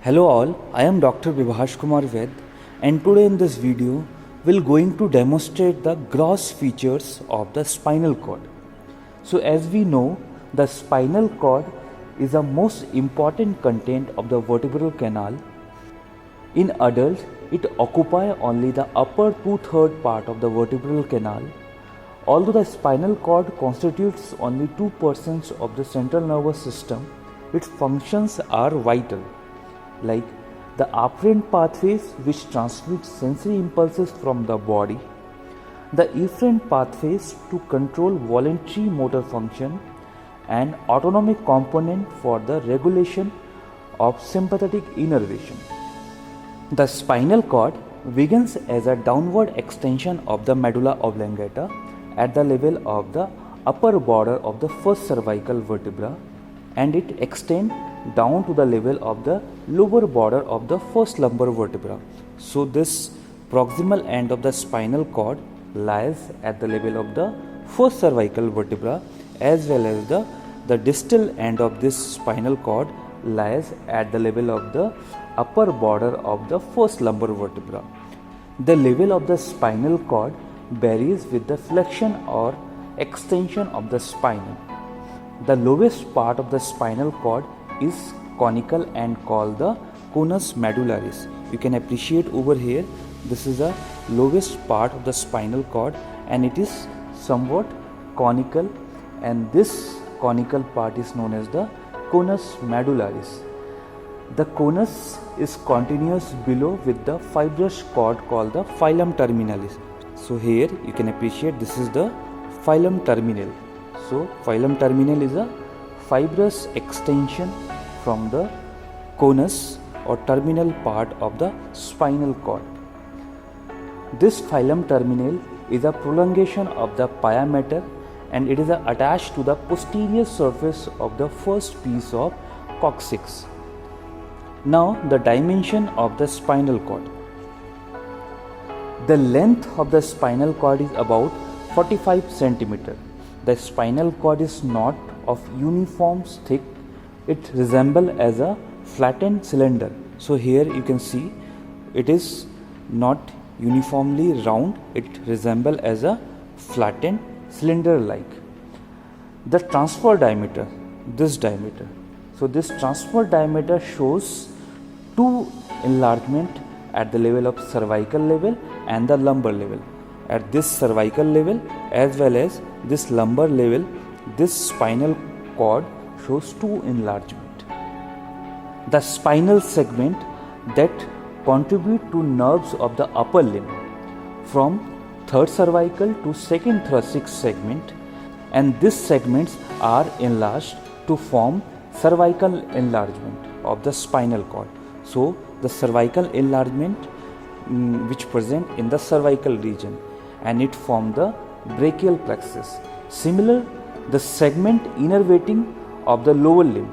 Hello all, I am Dr. Vibhash Kumar Ved, and today in this video we'll going to demonstrate the gross features of the spinal cord. So as we know, the spinal cord is the most important content of the vertebral canal. In adults, it occupies only the upper two-thirds part of the vertebral canal. Although the spinal cord constitutes only 2% of the central nervous system, its functions are vital, like the afferent pathways which transmit sensory impulses from the body, the efferent pathways to control voluntary motor function, and autonomic component for the regulation of sympathetic innervation. The spinal cord begins as a downward extension of the medulla oblongata at the level of the upper border of the first cervical vertebra, and it extends down to the level of the lower border of the first lumbar vertebra. So this proximal end of the spinal cord lies at the level of the first cervical vertebra, as well as the distal end of this spinal cord lies at the level of the upper border of the first lumbar vertebra. The level of the spinal cord varies with the flexion or extension of the spine. The lowest part of the spinal cord is conical and called the conus medullaris. You can appreciate over here, this is the lowest part of the spinal cord and it is somewhat conical, and this conical part is known as the conus medullaris. The conus is continuous below with the fibrous cord called the filum terminalis. So here you can appreciate this is the filum terminal. So filum terminal is a fibrous extension from the conus or terminal part of the spinal cord. This filum terminal is a prolongation of the pia mater and it is attached to the posterior surface of the first piece of coccyx. Now the dimension of the spinal cord. The length of the spinal cord is about 45 cm. The spinal cord is not of uniform thick. It resembles as a flattened cylinder. So here you can see it is not uniformly round. It resembles as a flattened cylinder like. The transfer diameter, this diameter. So this transfer diameter shows two enlargement at the level of cervical level and the lumbar level. At this cervical level as well as this lumbar level, this spinal cord shows two enlargement. The spinal segment that contribute to nerves of the upper limb from third cervical to second thoracic segment, and these segments are enlarged to form cervical enlargement of the spinal cord. So the cervical enlargement which present in the cervical region, and it form the brachial plexus. Similar, the segment innervating of the lower limb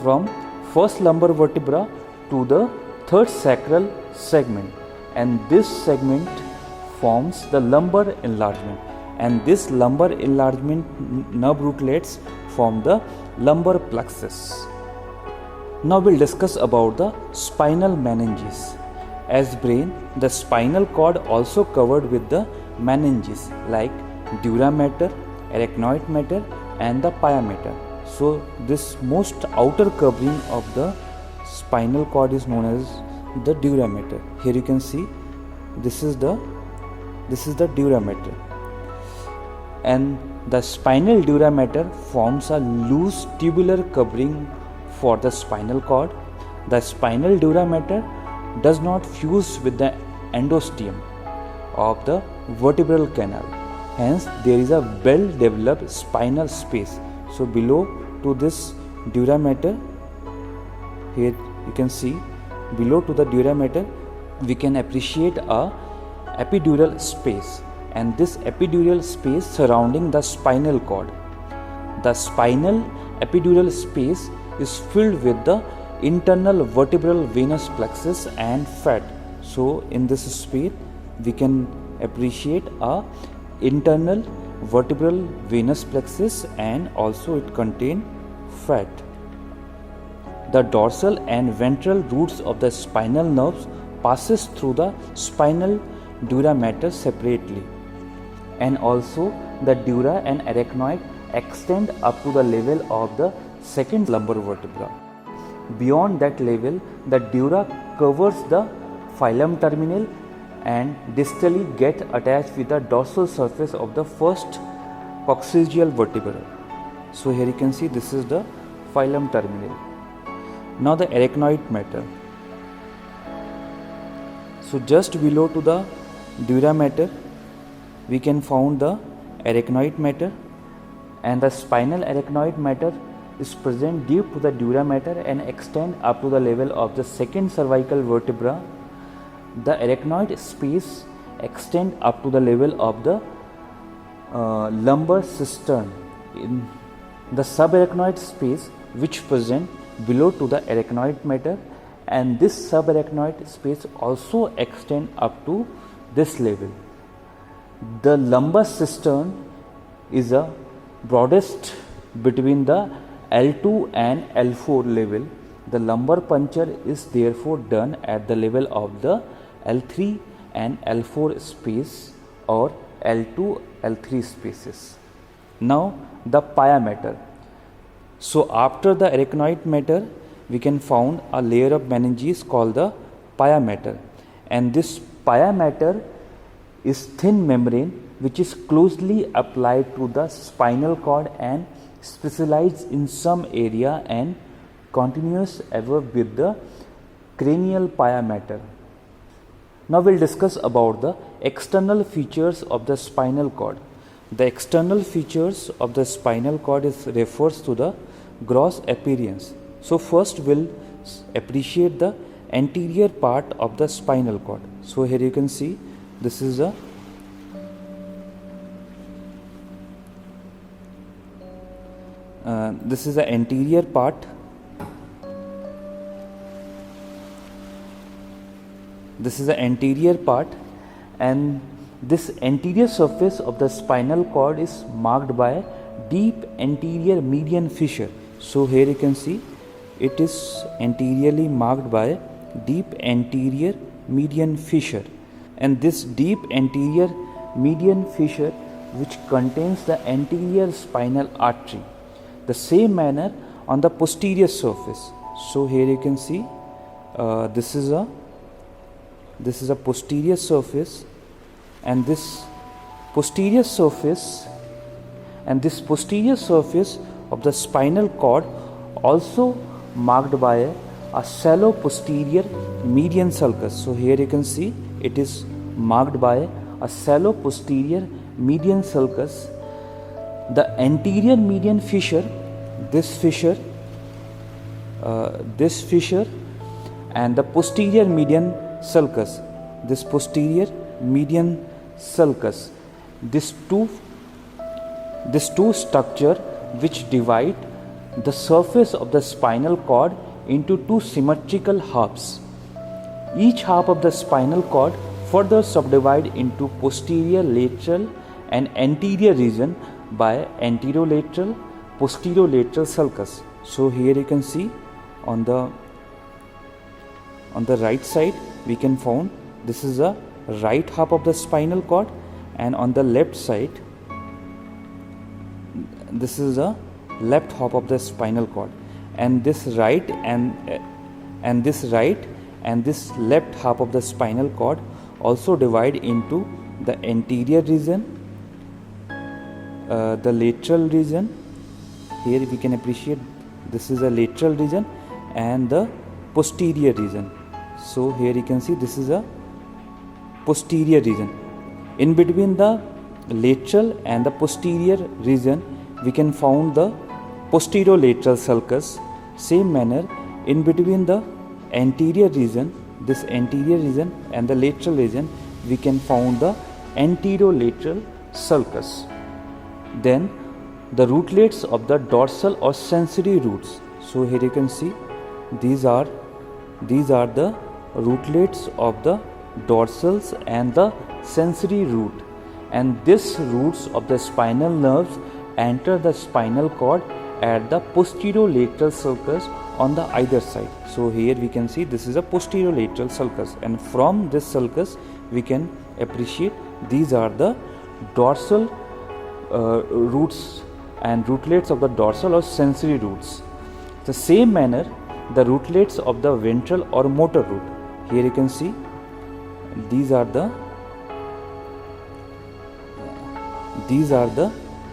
from first lumbar vertebra to the third sacral segment, and this segment forms the lumbar enlargement, and this lumbar enlargement nerve rootlets form the lumbar plexus. Now we'll discuss about the spinal meninges. As brain, the spinal cord also covered with the meninges like dura mater, arachnoid mater and the pia mater. So this most outer covering of the spinal cord is known as the dura mater. Here you can see this is the dura mater, and the spinal dura mater forms a loose tubular covering for the spinal cord. The spinal dura mater does not fuse with the endosteum of the vertebral canal. Hence, there is a well-developed spinal space. So, below to this dura mater, here you can see below to the dura mater, we can appreciate a epidural space, and this epidural space surrounding the spinal cord. The spinal epidural space is filled with the internal vertebral venous plexus and fat. So in this space we can appreciate a internal vertebral venous plexus and also it contain fat. The dorsal and ventral roots of the spinal nerves passes through the spinal dura mater separately, and also the dura and arachnoid extend up to the level of the second lumbar vertebra. Beyond that level, the dura covers the phylum terminal and distally get attached with the dorsal surface of the first coccygeal vertebra. So here you can see this is the phylum terminal. Now the arachnoid mater. So just below to the dura mater we can found the arachnoid mater, and the spinal arachnoid mater is present deep to the dura mater and extend up to the level of the second cervical vertebra. The arachnoid space extend up to the level of the lumbar cistern. In the subarachnoid space which present below to the arachnoid mater, and this subarachnoid space also extend up to this level. The lumbar cistern is a broadest between the L2 and L4 level. The lumbar puncture is therefore done at the level of the L3 and L4 space or L2, L3 spaces. Now the pia mater. So after the arachnoid mater we can found a layer of meninges called the pia mater, and this pia mater is thin membrane which is closely applied to the spinal cord and specialized in some area and continuous ever with the cranial pia mater. Now we'll discuss about the external features of the spinal cord. The external features of the spinal cord refers to the gross appearance. So first we'll appreciate the anterior part of the spinal cord. So here you can see this is the anterior part. This is the anterior part, and this anterior surface of the spinal cord is marked by deep anterior median fissure. So here you can see it is anteriorly marked by deep anterior median fissure, and this deep anterior median fissure which contains the anterior spinal artery. The same manner on the posterior surface. So here you can see this is a posterior surface, and this posterior surface of the spinal cord also marked by a shallow posterior median sulcus. So here you can see it is marked by a shallow posterior median sulcus. The anterior median fissure, this fissure and the posterior median sulcus, this posterior median sulcus, these two structure which divide the surface of the spinal cord into two symmetrical halves. Each half of the spinal cord further subdivide into posterior lateral and anterior region by anterolateral posterolateral sulcus. So here you can see on the right side we can found this is the right half of the spinal cord, and on the left side this is the left half of the spinal cord, and this right and this left half of the spinal cord also divide into the anterior region, the lateral region. Here we can appreciate this is a lateral region and the posterior region. So here you can see this is a posterior region. In between the lateral and the posterior region we can found the posterolateral sulcus. Same manner in between the anterior region, this anterior region and the lateral region we can found the anterolateral sulcus. Then the rootlets of the dorsal or sensory roots. So here you can see these are the rootlets of the dorsals and the sensory root, and these roots of the spinal nerves enter the spinal cord at the posterolateral sulcus on the either side. So here we can see this is a posterolateral sulcus, and from this sulcus we can appreciate these are the dorsal roots and rootlets of the dorsal or sensory roots. The same manner the rootlets of the ventral or motor root. Here you can see these are the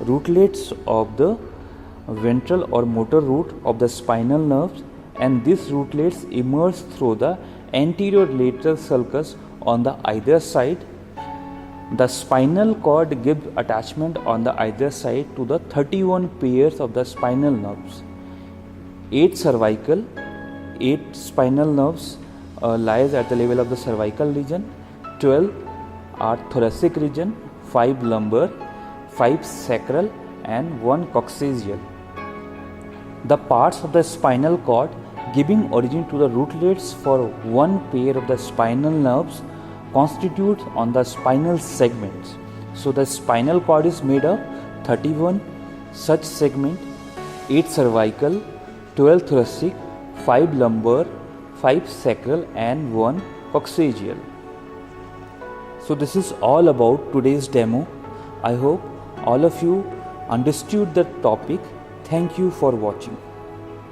rootlets of the ventral or motor root of the spinal nerves, and these rootlets emerge through the anterior lateral sulcus on the either side. The spinal cord gives attachment on the either side to the 31 pairs of the spinal nerves. 8 spinal nerves lies at the level of the cervical region, 12 are thoracic region, 5 lumbar, 5 sacral and 1 coccygeal. The parts of the spinal cord giving origin to the rootlets for one pair of the spinal nerves constitute on the spinal segments. So the spinal cord is made of 31 such segment, 8 cervical, 12 thoracic, 5 lumbar, 5 sacral and 1 coccygeal. So this is all about today's demo. I hope all of you understood the topic. Thank you for watching.